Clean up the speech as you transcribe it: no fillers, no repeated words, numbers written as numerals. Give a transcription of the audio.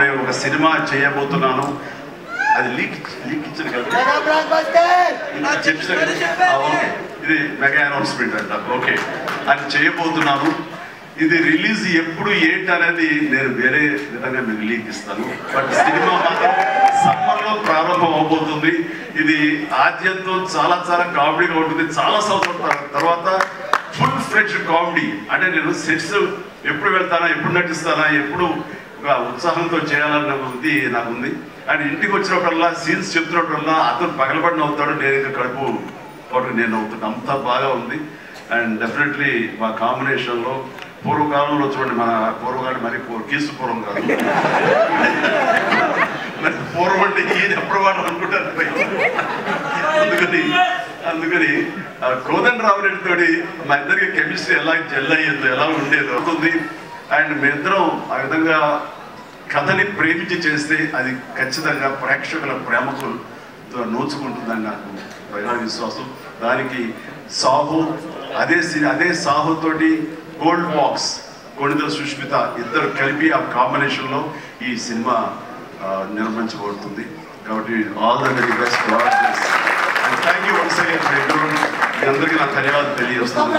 నేను ఒక సినిమా చేయబోతున్నాను. అది లీక్ ఇచ్చిన కదా, ఇది మెగా అనౌన్స్మెంట్ అంట. ఓకే, అది చేయబోతున్నాను. ఇది రిలీజ్ ఎప్పుడు ఏంటి అనేది నేను వేరే విధంగా మీకు లీక్ ఇస్తాను. బట్ సినిమా మాత్రం సమ్మర్లో ప్రారంభం అవబోతుంది. ఇది ఆద్యంతో చాలా చాలా కామెడీగా ఉంటుంది. చాలా సంవత్సరాల తర్వాత ఫుల్ ఫ్లెడ్జ్డ్ కామెడీ. అంటే నేను సెట్స్ ఎప్పుడు వెళ్తానా, ఎప్పుడు నటిస్తానా, ఎప్పుడు ఉత్సాహంతో చేయాలన్న ఇది నాకు ఉంది. అండ్ ఇంటికి వచ్చినప్పుడల్లా సీన్స్ చెప్తున్నప్పుడల్లా అతను పగలబడి నవ్వుతాడు, నేను ఇంకా కడుపు ఒకటి నేను నవ్వుతాను. అంతా బాగా ఉంది. అండ్ డెఫినెట్లీ మా కాంబినేషన్లో పూర్వకాలంలో చూడండి, మన పూర్వకాలం మరి కీసుపూర్వం కాదు, మరి పూర్వం అంటే ఈయన ఎప్పుడు వాడు అనుకుంటారు. అందుకని కోదండరావు రెడ్డితో మా ఇద్దరికి కెమిస్ట్రీ ఎలా జెల్ అయ్యేదో, ఎలా ఉండేదో అవుతుంది. అండ్ మేమిద్దరం ఆ విధంగా కథని ప్రేమించి చేస్తే అది ఖచ్చితంగా ప్రేక్షకుల ప్రేమకు నోచుకుంటుందని నాకు ప్రగాఢ విశ్వాసం. దానికి సాహు, అదే సాహుతోటి గోల్డ్ బాక్స్, కొణిదెల సుష్మిత ఇద్దరు కలిపి ఆ కాంబినేషన్లో ఈ సినిమా నిర్మించబడుతుంది. కాబట్టి all the very best. Thank you once again. మీ అందరికీ నా ధన్యవాదాలు తెలియజేస్తాను.